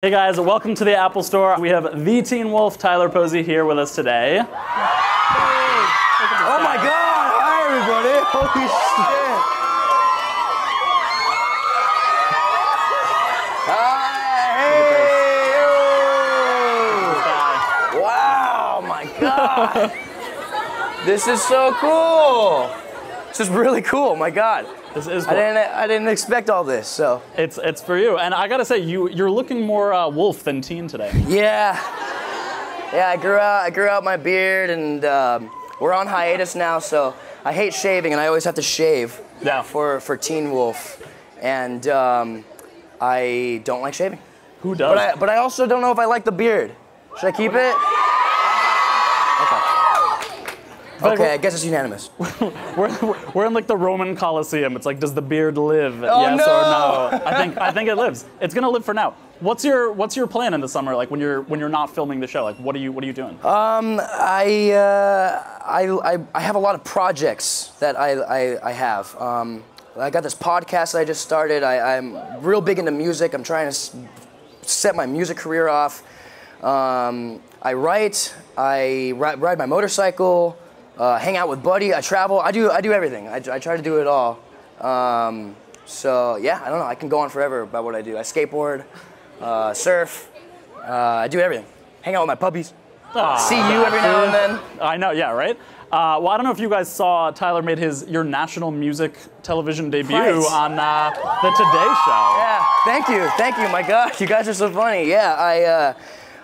Hey guys, welcome to the Apple Store. We have the Teen Wolf, Tyler Posey, here with us today. Oh my God! Hi everybody! Holy shit! Hi! Hey! Wow! My God! This is so cool! This is really cool. My God! This is cool. I didn't expect all this. So it's for you, and I gotta say you're looking more wolf than teen today. yeah. I grew out my beard, and we're on hiatus now. So I hate shaving, and I always have to shave. Yeah. For Teen Wolf, and I don't like shaving. Who does? But I also don't know if I like the beard. Should I keep it? Okay, I guess it's unanimous. we're in like the Roman Colosseum. It's like, does the beard live? Oh, yes no! or no? I think it lives. It's gonna live for now. What's your plan in the summer? Like when you're not filming the show? Like what are you doing? I have a lot of projects that I have. I got this podcast that I just started. I'm real big into music. I'm trying to set my music career off. I write. I ride my motorcycle. Hang out with Buddy. I travel. I do everything. I try to do it all. So yeah, I don't know. I can go on forever about what I do. I skateboard, surf. I do everything. Hang out with my puppies. See you every now and then. I know. Yeah. Right. Well, I don't know if you guys saw Tyler made your national music television debut on the Today Show. Yeah. Thank you. My God, you guys are so funny. Yeah.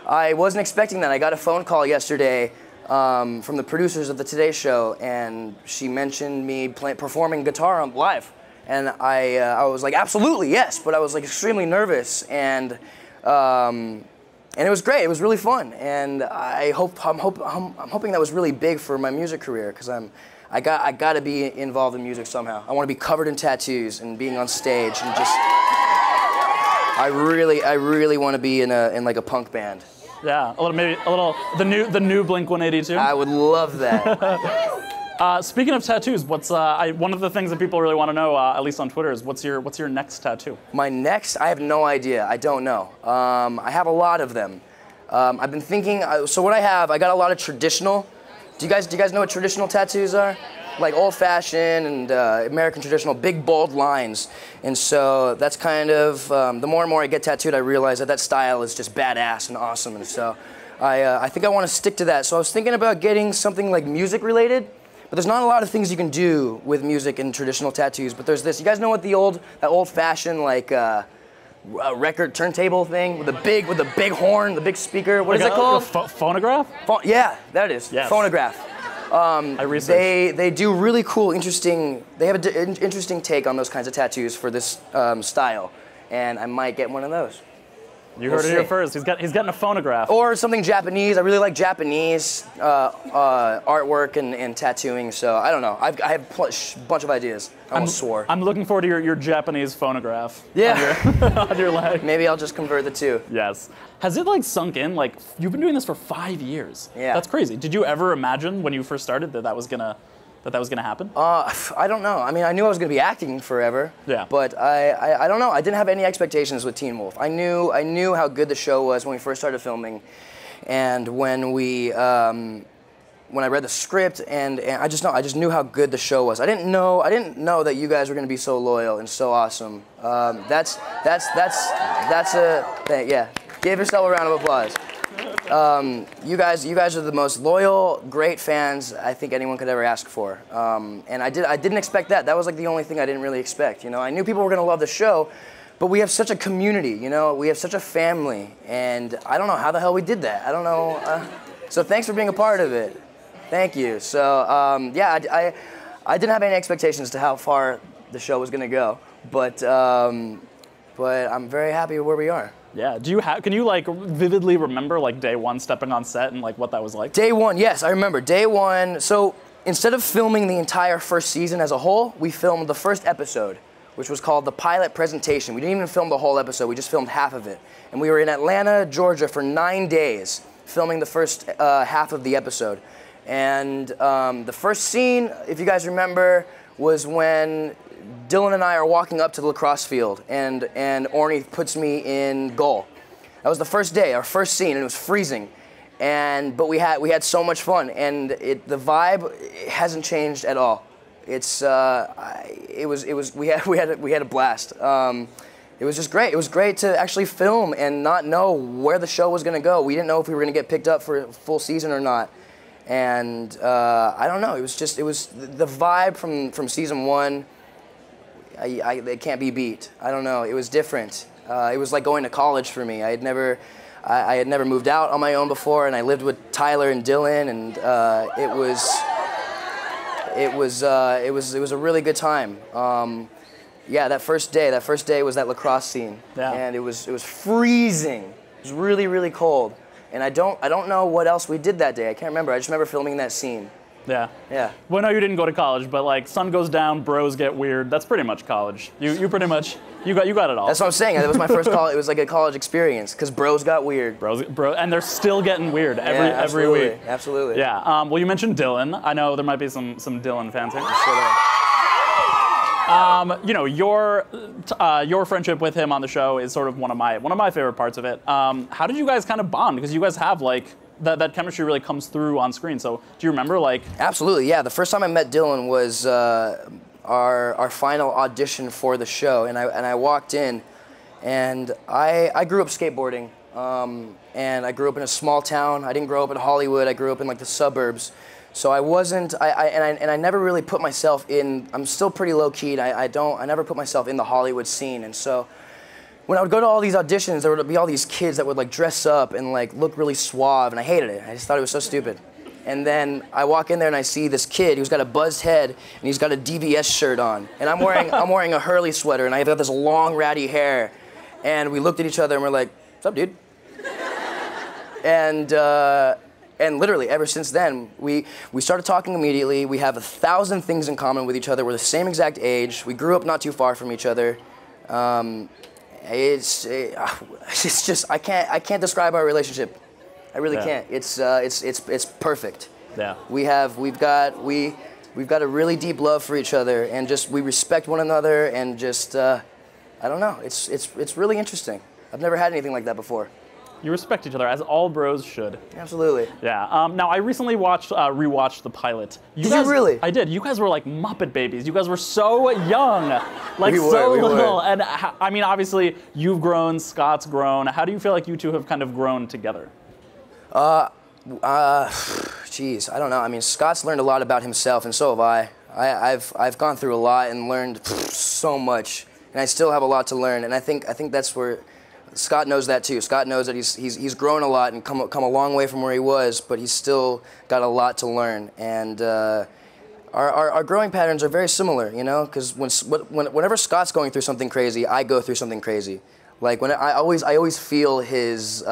I wasn't expecting that. I got a phone call yesterday. From the producers of the Today Show, and she mentioned me performing guitar live, and I was like, absolutely yes, but I was like extremely nervous, and it was great. It was really fun, and I'm hoping that was really big for my music career, because I got to be involved in music somehow. I want to be covered in tattoos and being on stage, and just I really want to be in like a punk band. Yeah, the new Blink-182. I would love that. Speaking of tattoos, what's one of the things that people really want to know, at least on Twitter, is what's your next tattoo? My next, I have no idea. I don't know. I have a lot of them. I've been thinking. So what I got a lot of traditional. Do you guys know what traditional tattoos are? Like old-fashioned and American traditional, big bold lines. And so that's kind of, the more and more I get tattooed, I realize that style is just badass and awesome. And so I think I want to stick to that. So I was thinking about getting something like music related, but there's not a lot of things you can do with music and traditional tattoos. But there's this. You guys know what that old-fashioned like record turntable thing with the big horn, the big speaker? What is it called? Phonograph? Yeah, that is. Yes. Phonograph. I researched. They do really cool, interesting. They have an interesting take on those kinds of tattoos for this style, and I might get one of those. You heard it here first. He's getting a phonograph. Or something Japanese. I really like Japanese artwork and tattooing. So I don't know. I have a bunch of ideas. I almost swore. I'm looking forward to your Japanese phonograph. Yeah. On your leg. Maybe I'll just convert the two. Yes. Has it like sunk in? Like you've been doing this for 5 years. Yeah. That's crazy. Did you ever imagine when you first started that was gonna happen? I don't know. I mean, I knew I was going to be acting forever. Yeah. But I don't know. I didn't have any expectations with Teen Wolf. I knew how good the show was when we first started filming, and when I read the script, and I just knew how good the show was. I didn't know that you guys were going to be so loyal and so awesome. That's a thing. Yeah. Give yourself a round of applause. You guys are the most loyal, great fans I think anyone could ever ask for. And I didn't expect that. That was like the only thing I didn't really expect. You know, I knew people were gonna love the show, but we have such a community. You know, we have such a family, and I don't know how the hell we did that. I don't know. So thanks for being a part of it. Thank you. So yeah, I didn't have any expectations to how far the show was gonna go, but I'm very happy where we are. Yeah. Can you like vividly remember like day one stepping on set and like what that was like? Day one, yes, I remember. Day one. So instead of filming the entire first season as a whole, we filmed the first episode, which was called the pilot presentation. We didn't even film the whole episode. We just filmed half of it, and we were in Atlanta, Georgia, for 9 days filming the first half of the episode. And the first scene, if you guys remember, was when Dylan and I are walking up to the lacrosse field, and Orny puts me in goal. That was the first day, our first scene, and it was freezing. But we had so much fun, and the vibe hasn't changed at all. We had a blast. It was just great. It was great to actually film and not know where the show was gonna go. We didn't know if we were gonna get picked up for a full season or not. And I don't know. It was the vibe from season 1. It can't be beat. I don't know. It was different. It was like going to college for me. I had never moved out on my own before, and I lived with Tyler and Dylan, and it was a really good time. Yeah, that first day was that lacrosse scene, and it was freezing. It was really, really cold, and I don't know what else we did that day. I can't remember. I just remember filming that scene. Yeah. Yeah. Well, no, you didn't go to college, but like sun goes down, bros get weird. That's pretty much college. You pretty much you got it all. That's what I'm saying. That was my first college. It was like a college experience because bros got weird. And they're still getting weird every week. Absolutely. Yeah. Well, you mentioned Dylan. I know there might be some Dylan fans here. You know, your friendship with him on the show is sort of one of my favorite parts of it. How did you guys kind of bond? Because you guys have like that chemistry really comes through on screen. So do you remember like? Absolutely, yeah. The first time I met Dylan was our final audition for the show, and I walked in, and I grew up skateboarding, and I grew up in a small town. I didn't grow up in Hollywood. I grew up in like the suburbs. So I wasn't, I never really put myself in. I'm still pretty low key. And I never put myself in the Hollywood scene, and so. When I would go to all these auditions, there would be all these kids that would like dress up and like look really suave, and I hated it. I just thought it was so stupid. And then I walk in there and I see this kid who's got a buzzed head and he's got a DVS shirt on, and I'm wearing a Hurley sweater, and I've got this long ratty hair, and we looked at each other and we're like, "What's up, dude?" And literally ever since then, we started talking immediately. We have 1,000 things in common with each other. We're the same exact age. We grew up not too far from each other. It's just I can't describe our relationship. I really can't. It's perfect. Yeah. We've got a really deep love for each other, and just we respect one another, and just I don't know. It's really interesting. I've never had anything like that before. You respect each other, as all bros should. Absolutely. Yeah. Now, I recently rewatched the pilot. Did you really? I did. You guys were like Muppet babies. You guys were so young, like we little. Were. And I mean, obviously, you've grown. Scott's grown. How do you feel like you two have kind of grown together? Geez, I don't know. I mean, Scott's learned a lot about himself, and so have I. I've gone through a lot and learned so much, and I still have a lot to learn. And I think that's where. Scott knows that too. Scott knows that he's grown a lot and come a long way from where he was, but he's still got a lot to learn. And our growing patterns are very similar, you know, because whenever Scott's going through something crazy, I go through something crazy. Like when I always feel his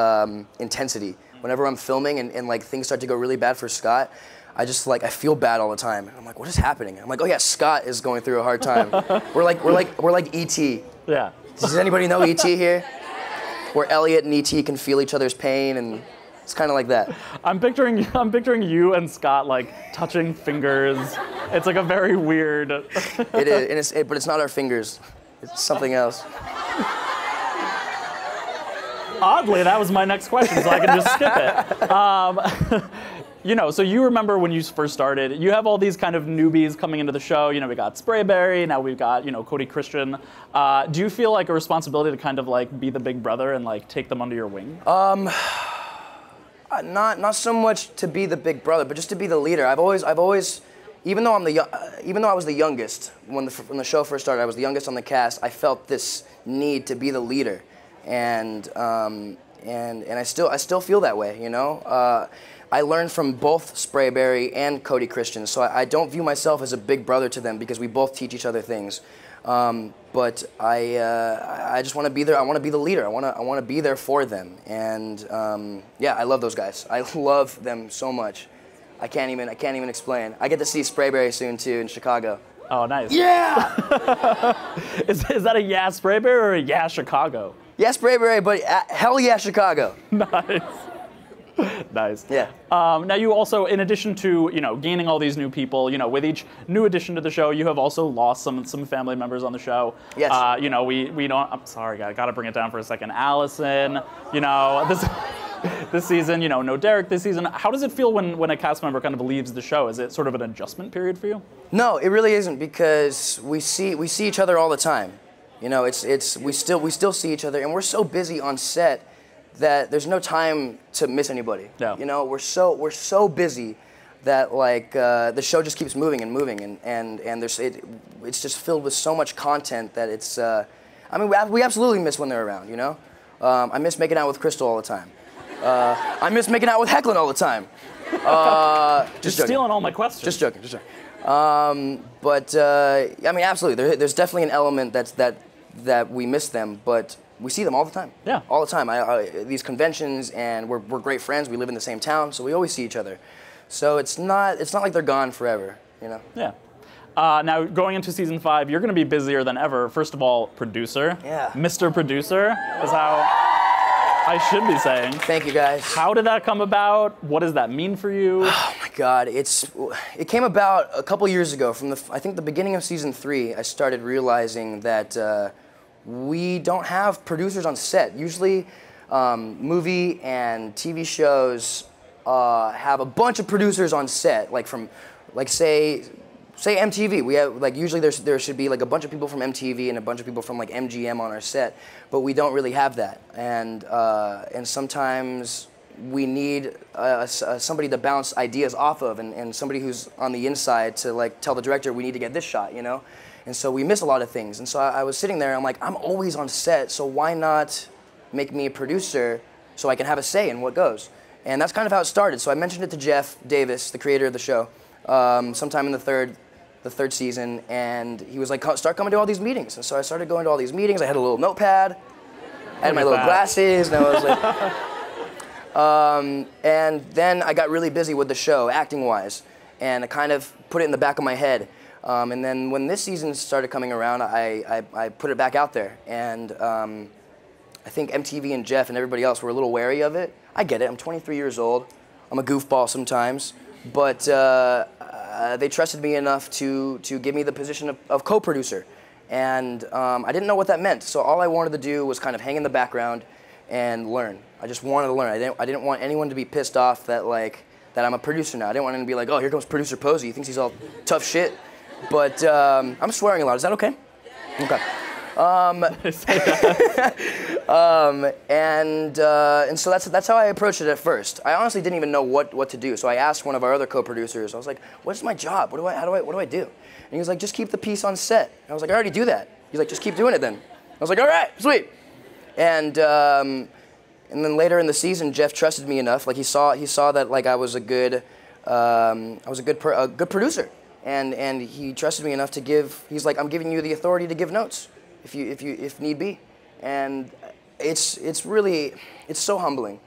intensity. Whenever I'm filming and like things start to go really bad for Scott, I feel bad all the time. I'm like, what is happening? I'm like, oh yeah, Scott is going through a hard time. we're like E.T. Yeah. Does anybody know E.T. here? Where Elliot and E.T. can feel each other's pain, and it's kind of like that. I'm picturing you and Scott like touching fingers. It's like a very weird. It is, but it's not our fingers. It's something else. Oddly, that was my next question, so I can just skip it. You know, so you remember when you first started, you have all these kind of newbies coming into the show. You know, we got Sprayberry, now we've got, you know, Cody Christian. Do you feel like a responsibility to kind of like be the big brother and like take them under your wing? Not so much to be the big brother, but just to be the leader. I've always, even though I was the youngest when the show first started, I was the youngest on the cast. I felt this need to be the leader, and I still feel that way, you know. I learned from both Sprayberry and Cody Christian, so I don't view myself as a big brother to them because we both teach each other things. But I just want to be there. I want to be the leader. I want to be there for them. And yeah, I love those guys. I love them so much. I can't even explain. I get to see Sprayberry soon too in Chicago. Oh, nice. Yeah. Is that a yeah Sprayberry or a yeah Chicago? Yeah Sprayberry, but hell yeah Chicago. Nice. Nice. Yeah. Now you also, in addition to gaining all these new people, with each new addition to the show, you have also lost some family members on the show. Yes. We don't. I'm sorry, I gotta bring it down for a second. Allison, this season, no Derek this season. How does it feel when a cast member kind of leaves the show? Is it sort of an adjustment period for you? No, it really isn't, because we see each other all the time. We still see each other, and we're so busy on set that there's no time to miss anybody. Yeah. We're so busy that the show just keeps moving and moving, and it's just filled with so much content that it's. We absolutely miss when they're around. I miss making out with Crystal all the time. I miss making out with Hecklin all the time. Just stealing all my questions. Just joking. Absolutely. There's definitely an element that we miss them, but we see them all the time. Yeah. All the time. These conventions, and we're great friends. We live in the same town, so we always see each other. So it's not like they're gone forever. Yeah. Now, going into season 5, you're going to be busier than ever. First of all, producer. Yeah. Mr. Producer is how I should be saying. Thank you, guys. How did that come about? What does that mean for you? Oh my God, it came about a couple years ago. From I think the beginning of season 3, I started realizing that we don't have producers on set. Usually, movie and TV shows have a bunch of producers on set, say MTV. We have usually there should be a bunch of people from MTV and a bunch of people from MGM on our set, but we don't really have that. And sometimes we need somebody to bounce ideas off of, and somebody who's on the inside to tell the director we need to get this shot, And so we miss a lot of things. And so I was sitting there, and I'm like, I'm always on set, so why not make me a producer so I can have a say in what goes? And that's kind of how it started. So I mentioned it to Jeff Davis, the creator of the show, sometime in the third season, and he was like, start coming to all these meetings. And so I started going to all these meetings. I had a little notepad, I had my little glasses, and I was like, and then I got really busy with the show, acting-wise, and I kind of put it in the back of my head. And then when this season started coming around, I put it back out there, and I think MTV and Jeff and everybody else were a little wary of it. I get it, I'm 23 years old, I'm a goofball sometimes, but they trusted me enough to give me the position of co-producer. And I didn't know what that meant, so all I wanted to do was kind of hang in the background and learn. I just wanted to learn. I didn't want anyone to be pissed off that I'm a producer now. I didn't want anyone to be like, oh, here comes producer Posey. He thinks he's all tough shit. But I'm swearing a lot. Is that okay? Okay. And so that's how I approached it at first. I honestly didn't even know what to do. So I asked one of our other co-producers. I was like, "What's my job? What do I do?" And he was like, "Just keep the piece on set." And I was like, "I already do that." He's like, "Just keep doing it then." I was like, "All right, sweet." And then later in the season, Jeff trusted me enough. He saw that I was a good producer, and he trusted me enough to give. He's like, "I'm giving you the authority to give notes, if need be." And it's so humbling.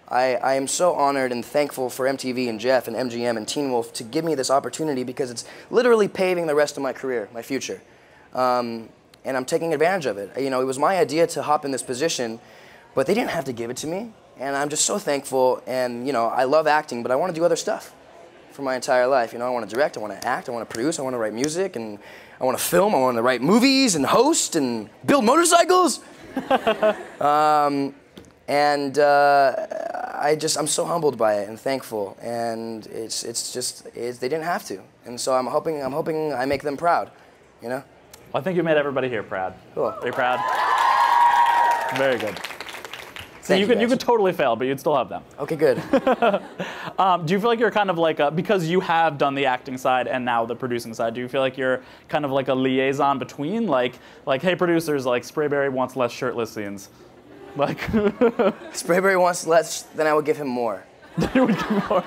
I am so honored and thankful for MTV and Jeff and MGM and Teen Wolf to give me this opportunity, because it's literally paving the rest of my career, my future. And I'm taking advantage of it. It was my idea to hop in this position, but they didn't have to give it to me. And I'm just so thankful. And I love acting, but I want to do other stuff for my entire life. I want to direct, I want to act, I want to produce, I want to write music, and I want to film, I want to write movies and host and build motorcycles. I'm so humbled by it and thankful, and they didn't have to, and so I'm hoping I make them proud, Well, I think you made everybody here proud. Cool. Are you proud? Very good. So you could totally fail, but you'd still have them. Okay, good. Do you feel like you're kind of because you have done the acting side and now the producing side, do you feel like you're kind of like a liaison between, hey, producers, Sprayberry wants less shirtless scenes? Sprayberry wants less, then I would give him more. You would give him more?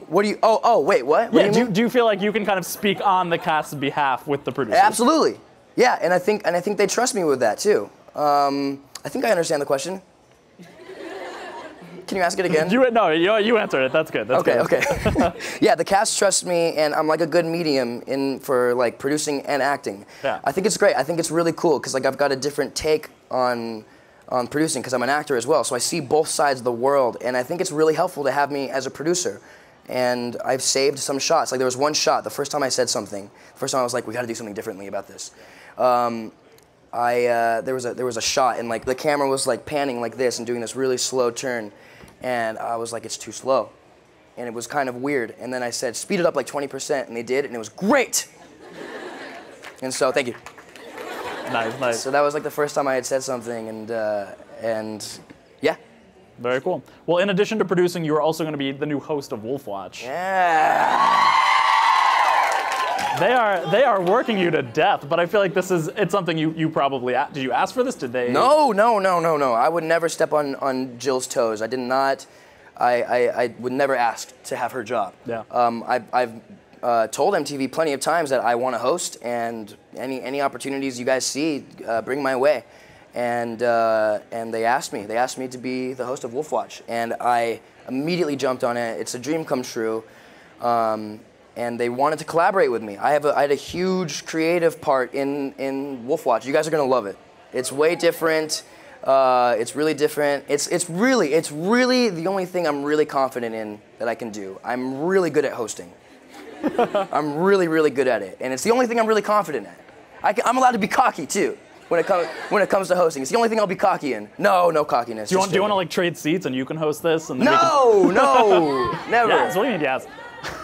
What do you, wait, what? Yeah, do you feel like you can kind of speak on the cast's behalf with the producers? Absolutely. Yeah, and I think they trust me with that too. I think I understand the question. Can you ask it again? You answered it. That's good. That's good. Okay. Yeah, the cast trusts me, and I'm like a good medium for producing and acting. Yeah. I think it's great. I think it's really cool because I've got a different take on on producing because I'm an actor as well. So I see both sides of the world, and I think it's really helpful to have me as a producer. And I've saved some shots. Like there was one shot, the first time I said something, the first time I was like, we got to do something differently about this. There was a shot, and like the camera was like panning like this and doing this really slow turn, and I was like, it's too slow, and it was kind of weird. And then I said, speed it up like 20%, and they did, and it was great. And so, thank you. Nice, nice. So that was like the first time I had said something, and yeah. Very cool. Well, in addition to producing, you are also going to be the new host of Wolf Watch. Yeah. They are working you to death, but I feel like it's something you probably, did you ask for this? Did they? No. I would never step on Jill's toes. I did not, I would never ask to have her job. Yeah. I've told MTV plenty of times that I want to host, and any opportunities you guys see, bring my way. And they asked me to be the host of Wolf Watch, and I immediately jumped on it. It's a dream come true. And they wanted to collaborate with me. I had a huge creative part in Wolf Watch. You guys are gonna love it. It's way different. It's really different. It's really the only thing I'm really confident in that I can do. I'm really good at hosting. I'm really good at it, and it's the only thing I'm really confident at. I'm allowed to be cocky too when it comes to hosting. It's the only thing I'll be cocky in. No cockiness. Do you want to like trade seats and you can host this? And then no, never. Yes, what do you mean yes?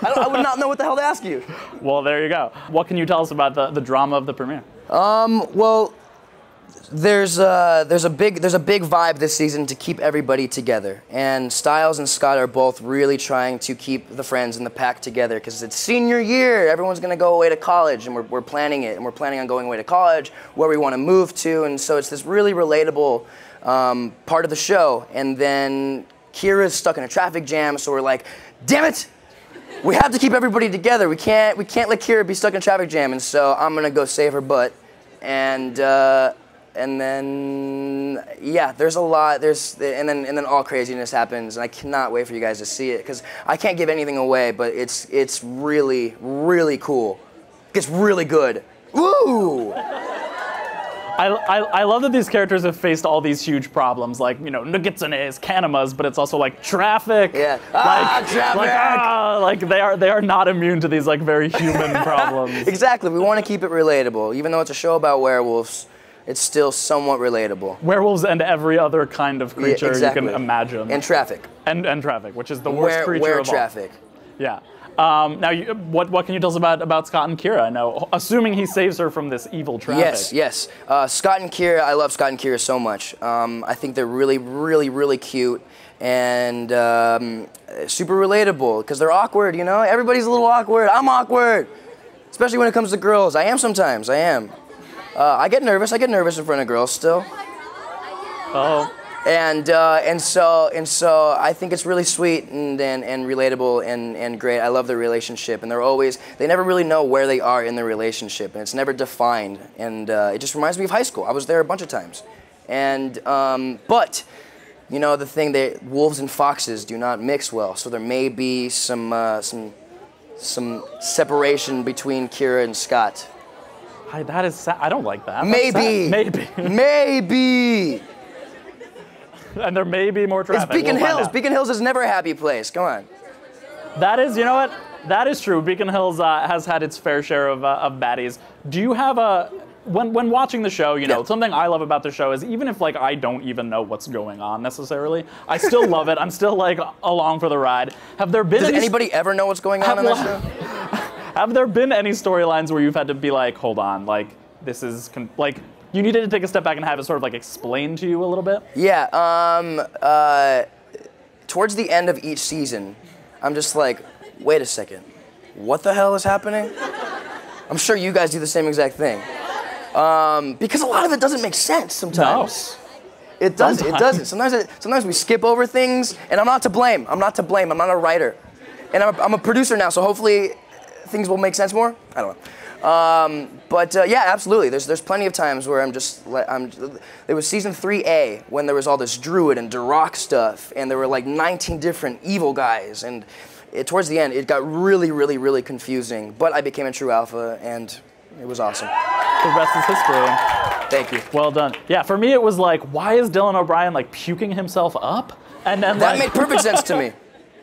I would not know what the hell to ask you. Well, there you go. What can you tell us about the drama of the premiere? Well, there's a big vibe this season to keep everybody together, and Styles and Scott are both really trying to keep the friends in the pack together because it's senior year. Everyone's gonna go away to college, and we're planning it, and we're planning on going away to college, where we want to move to, and so it's this really relatable part of the show. And then Kira's stuck in a traffic jam, so we're like, damn it! We have to keep everybody together. We can't let Kira be stuck in a traffic jam, and so I'm gonna go save her butt. And then yeah, there's a lot. And then all craziness happens, and I cannot wait for you guys to see it because I can't give anything away, but it's really cool. It's really good. Woo! I love that these characters have faced all these huge problems, like, you know, Nuggetsones, Canimas, but it's also like traffic. Yeah. Traffic. They are not immune to these like very human problems. Exactly. We want to keep it relatable, even though it's a show about werewolves. It's still somewhat relatable. Werewolves and every other kind of creature you can imagine. And traffic. And traffic, which is the worst creature of all. Traffic. Yeah. Now, what can you tell us about Scott and Kira? I know, assuming he saves her from this evil traffic. Yes. Scott and Kira, I love Scott and Kira so much. I think they're really cute and super relatable because they're awkward, you know? Everybody's a little awkward. I'm awkward, especially when it comes to girls. I am sometimes. I am. I get nervous in front of girls still. Oh. And so I think it's really sweet and relatable and great. I love their relationship, and they never really know where they are in their relationship, and it's never defined. And it just reminds me of high school. I was there a bunch of times, and but you know the thing that wolves and foxes do not mix well, so there may be some separation between Kira and Scott. That is sad. I don't like that. Maybe. And there may be more traffic. It's Beacon Hills. Beacon Hills is never a happy place. Come on. That is, you know what? That is true. Beacon Hills has had its fair share of baddies. Do you have when watching the show, you know, something I love about the show is even if like I don't even know what's going on necessarily, I still love it. I'm still like along for the ride. Have there been? Does anybody ever know what's going on the show? Have there been any storylines where you've had to be like, hold on, like this is like. You needed to take a step back and have it sort of like explained to you a little bit? Yeah, towards the end of each season, I'm just like, wait a second, what the hell is happening? I'm sure you guys do the same exact thing. Because a lot of it doesn't make sense sometimes. No. It doesn't. Sometimes we skip over things, and I'm not to blame. I'm not a writer. And I'm a producer now, so hopefully things will make sense more. I don't know. But yeah, absolutely. There's plenty of times where there was season 3A when there was all this druid and Duroc stuff, and there were like 19 different evil guys, and towards the end it got really confusing. But I became a true alpha, and It was awesome. The rest is history. Thank you. Well done. Yeah, for me it was like, why is Dylan O'Brien like puking himself up? And then That made perfect sense to me.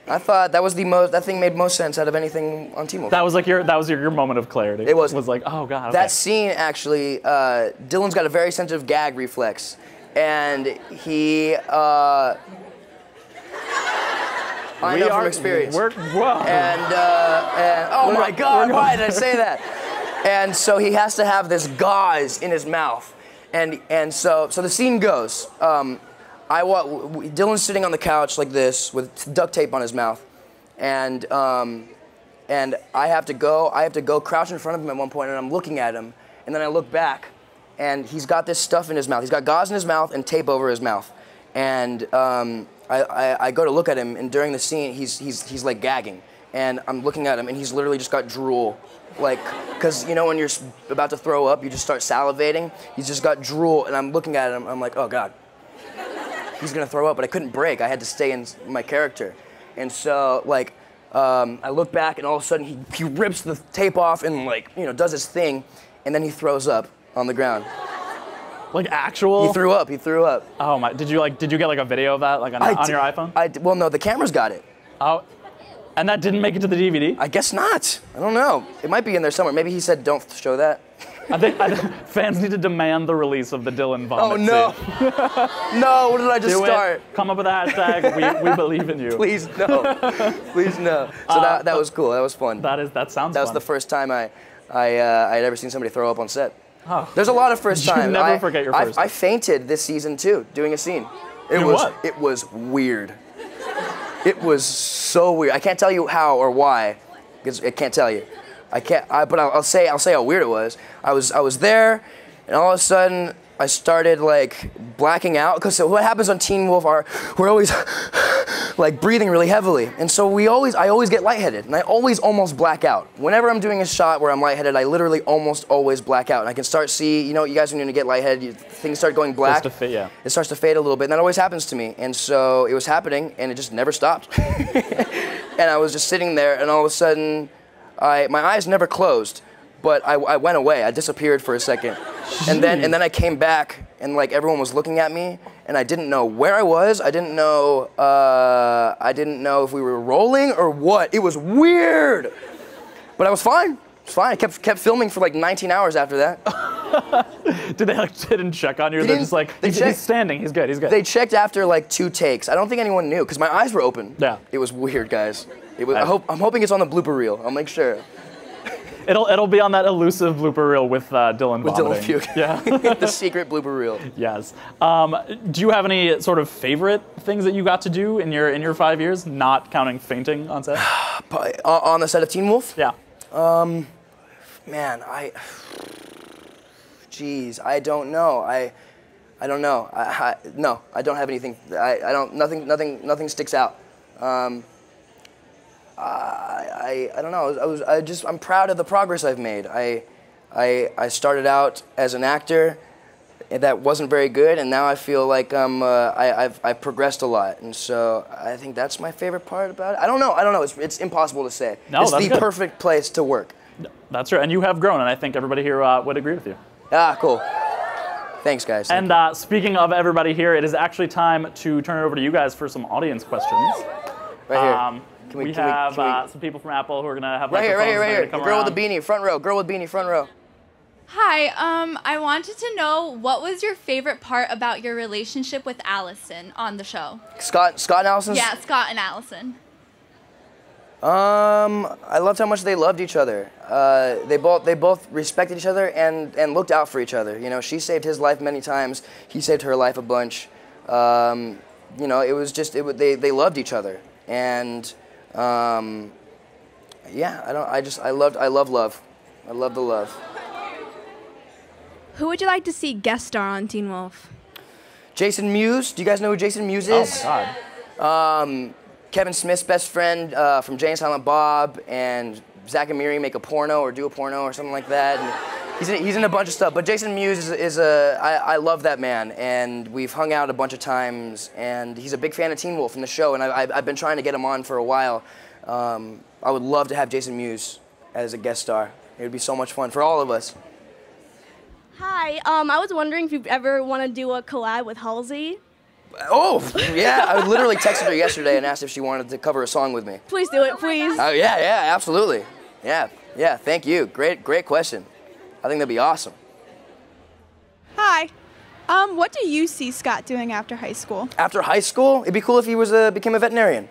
I thought that thing made most sense out of anything on Teen Wolf. that was like your moment of clarity. It was. Was like, oh god. Okay. That scene actually, Dylan's got a very sensitive gag reflex, and he. I know from experience. Whoa. And oh my God, why did I say that? And so he has to have this gauze in his mouth, and so the scene goes. Dylan's sitting on the couch like this with duct tape on his mouth, and I have to go crouch in front of him at one point, and I'm looking at him, and then I look back, and he's got this stuff in his mouth. He's got gauze in his mouth and tape over his mouth, and I go to look at him, and during the scene, he's like gagging, and I'm looking at him, and he's literally just got drool, like, because you know when you're about to throw up, you just start salivating. He's just got drool, and I'm looking at him, I'm like, oh God. He's gonna throw up, but I couldn't break. I had to stay in my character. And so, like, I look back, and all of a sudden he rips the tape off and, like, you know, does his thing, and then he throws up on the ground. Like actual? He threw up. Oh my! Did you get like a video of that, like on your iPhone? Well, no, the camera's got it. Oh, and that didn't make it to the DVD? I guess not. I don't know. It might be in there somewhere. Maybe he said, "Don't show that." I think fans need to demand the release of the Dylan vomit. Oh no! No, what did I just start? Come up with a hashtag. We believe in you. Please no. Please no. So that was cool. That was fun. That sounds. That was fun. the first time I had ever seen somebody throw up on set. Oh. There's a lot of first times. You never forget your first. I fainted this season too, doing a scene. It was weird. It was so weird. I can't tell you how or why, because I can't tell you. But I'll say how weird it was. I was there, and all of a sudden I started like blacking out. Because what happens on Teen Wolf we're always like breathing really heavily, and so I always get lightheaded, and I always almost black out. Whenever I'm doing a shot where I'm lightheaded, I literally almost always black out, and I can start you guys when you get lightheaded, things start going black. It starts to fade a little bit, and that always happens to me. And so it was happening, and it just never stopped. And I was just sitting there, and all of a sudden, my eyes never closed, but I went away. I disappeared for a second, and then I came back, and like everyone was looking at me, and I didn't know where I was. I didn't know if we were rolling or what. It was weird, but I was fine. It was fine. I kept filming for like 19 hours after that. Did they didn't check on you? They're just like, he's standing. He's good. He's good. They checked after like 2 takes. I don't think anyone knew because my eyes were open. Yeah. It was weird, guys. I'm hoping it's on the blooper reel. I'll make sure. It'll be on that elusive blooper reel with Dylan vomiting. With Dylan puke. Yeah. The secret blooper reel. Yes. Do you have any sort of favorite things that you got to do in your 5 years, not counting fainting on set? On the set of Teen Wolf? Yeah. Man, geez, I don't know. I don't know. No, I don't have anything. I don't. Nothing sticks out. I don't know. I'm proud of the progress I've made. I started out as an actor that wasn't very good, and now I feel like I've progressed a lot, and so I think that's my favorite part about it. I don't know. It's impossible to say. No, it's that's the good. perfect place to work. That's right, and you have grown, and I think everybody here would agree with you. Ah, cool. Thanks, guys. And speaking of everybody here, it is actually time to turn it over to you guys for some audience questions. Right here. We have some people from Apple who are going to have right here. Come girl around. with the beanie, front row. Girl with beanie, front row. Hi, I wanted to know what was your favorite part about your relationship with Allison on the show? Scott and Allison? Yeah, Scott and Allison. I loved how much they loved each other. They both respected each other and looked out for each other. You know, she saved his life many times. He saved her life a bunch. You know, it was just they loved each other, and yeah, I love love. I love the love. Who would you like to see guest star on Teen Wolf? Jason Mewes. Do you guys know who Jason Mewes is? Oh my God. Kevin Smith's best friend from Jay and Silent Bob, and Zach and Miri make a porno or do a porno or something like that. And he's in a bunch of stuff. But Jason Mewes I love that man, and we've hung out a bunch of times, and he's a big fan of Teen Wolf and the show, and I've been trying to get him on for a while. I would love to have Jason Mewes as a guest star. It would be so much fun for all of us. Hi, I was wondering if you'd ever want to do a collab with Halsey. Oh, yeah, I literally texted her yesterday and asked if she wanted to cover a song with me. Please do it, please. Oh, yeah, absolutely. Yeah, thank you. Great question. I think that'd be awesome. Hi. What do you see Scott doing after high school? After high school, it'd be cool if he became a veterinarian.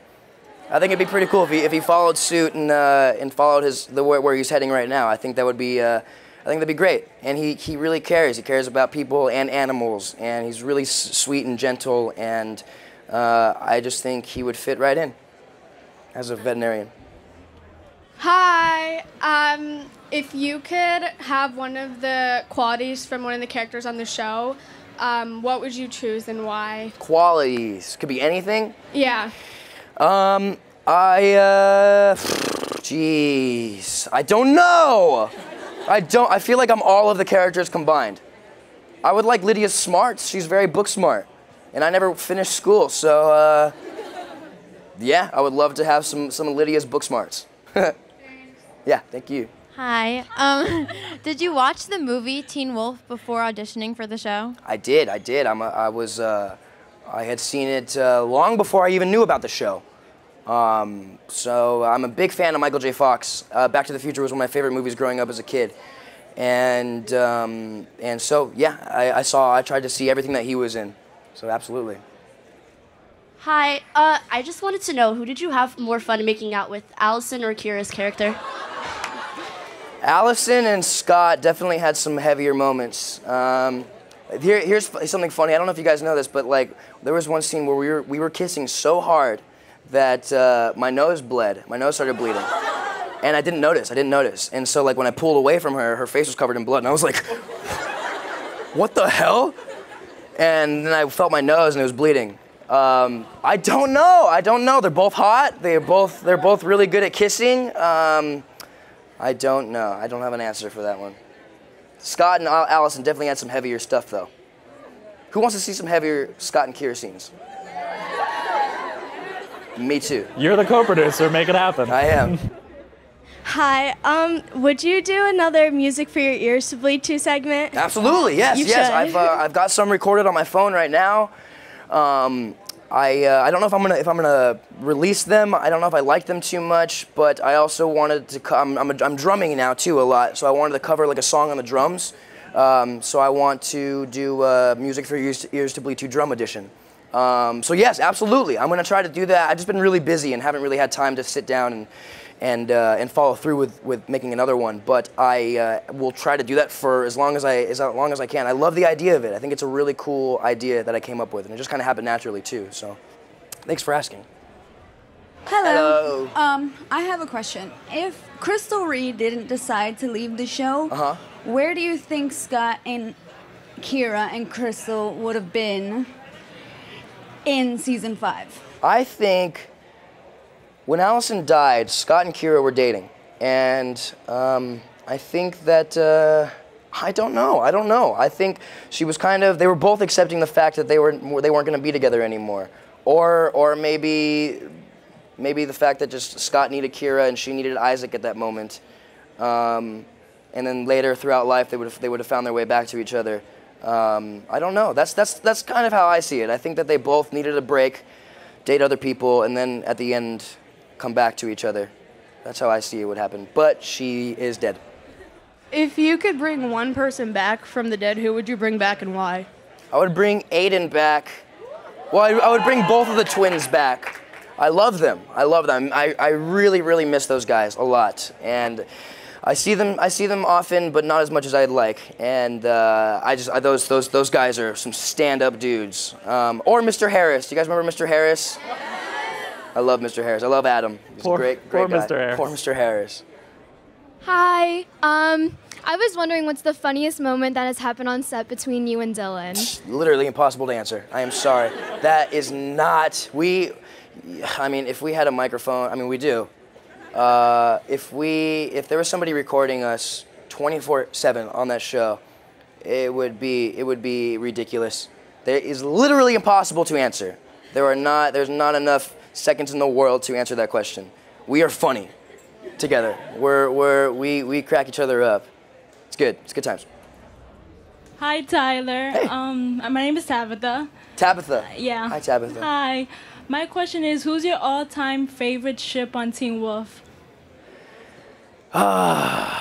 I think it'd be pretty cool if he followed suit and followed where he's heading right now. I think that would be I think that'd be great. And he really cares. He cares about people and animals, and he's really sweet and gentle. And I just think he would fit right in as a veterinarian. Hi. If you could have one of the qualities from one of the characters on the show, what would you choose and why? Qualities. Could be anything? Yeah. Jeez. I don't know. I feel like I'm all of the characters combined. I would like Lydia's smarts. She's very book smart. And I never finished school, so, yeah, I would love to have some of Lydia's book smarts. Yeah, thank you. Hi. Did you watch the movie Teen Wolf before auditioning for the show? I did. I had seen it long before I even knew about the show. So I'm a big fan of Michael J. Fox. Back to the Future was one of my favorite movies growing up as a kid. And so, yeah, I tried to see everything that he was in. So absolutely. Hi, I just wanted to know, who did you have more fun making out with, Allison or Kira's character? Allison and Scott definitely had some heavier moments. Here's something funny. I don't know if you guys know this, but like there was one scene where we were kissing so hard that my nose bled. My nose started bleeding, and I didn't notice. And so like when I pulled away from her, her face was covered in blood, and I was like, "What the hell?" And then I felt my nose, and it was bleeding. I don't know. They're both hot. They're both really good at kissing. I don't know. I don't have an answer for that one. Scott and Allison definitely had some heavier stuff, though. Who wants to see some heavier Scott and Kira scenes? Me too. You're the co-producer. Make it happen. I am. Hi. Would you do another Music for Your Ears to Bleed To segment? Absolutely. Yes. You Yes. should. I've got some recorded on my phone right now. I don't know if I'm gonna release them. I don't know if I like them too much, but I also wanted to. I'm drumming now too a lot, so I wanted to cover like a song on the drums. So I want to do Music for Your Ears to Bleed To drum edition. So yes, absolutely, I'm gonna try to do that. I've just been really busy and haven't really had time to sit down and follow through with making another one. But I will try to do that for as long as I can. I love the idea of it. I think it's a really cool idea that I came up with, and it just kind of happened naturally too. So, thanks for asking. Hello. Hello. I have a question. If Crystal Reed didn't decide to leave the show, where do you think Scott and Kira and Crystal would have been in season 5? I think when Allison died, Scott and Kira were dating, and I think that I don't know. I think she was they were both accepting the fact that they weren't going to be together anymore, or maybe the fact that just Scott needed Kira and she needed Isaac at that moment, and then later throughout life they would have found their way back to each other. I don't know. That's kind of how I see it. I think that they both needed a break, date other people, and then at the end come back to each other. That's how I see it would happen. But she is dead. If you could bring one person back from the dead, who would you bring back and why? I would bring Aiden back. Well, I would bring both of the twins back. I love them. I really, really miss those guys a lot. And I see them often, but not as much as I'd like. And those guys are some stand-up dudes. Or Mr. Harris. Do you guys remember Mr. Harris? I love Mr. Harris. I love Adam. He's a great guy. Mr. Harris. Poor Mr. Harris. Hi. I was wondering what's the funniest moment that has happened on set between you and Dylan? Literally impossible to answer. I am sorry. That is not. If we had a microphone, we do. If there was somebody recording us 24/7 on that show, it would be ridiculous. It is literally impossible to answer. There's not enough seconds in the world to answer that question. We are funny. together. We crack each other up. It's good. It's good times. Hi, Tyler. Hey. My name is Tabitha. Tabitha. Yeah. Hi, Tabitha. Hi. My question is, who's your all-time favorite ship on Teen Wolf? My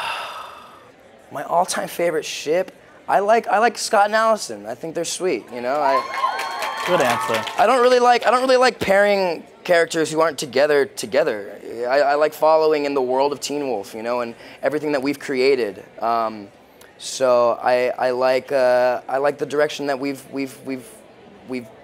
all-time favorite ship? I like Scott and Allison. I think they're sweet. You know, Good answer. I don't really like pairing characters who aren't together. I like following in the world of Teen Wolf, you know, and everything that we've created. So I like the direction that we've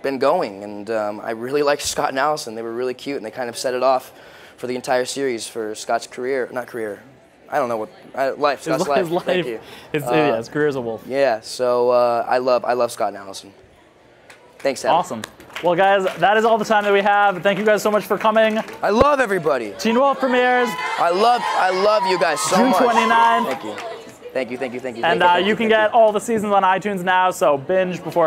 been going, and I really like Scott and Allison. They were really cute, and they kind of set it off for the entire series for Scott's career, not career. I don't know what life. Scott's life. Thank you. His career as a wolf. Yeah. So I love Scott and Allison. Thanks, Adam. Awesome. Well, guys, that is all the time that we have. Thank you guys so much for coming. I love everybody. Teen Wolf premieres. I love you guys so June much. 29. Thank you. Thank you. And you can get all the seasons on iTunes now, so binge before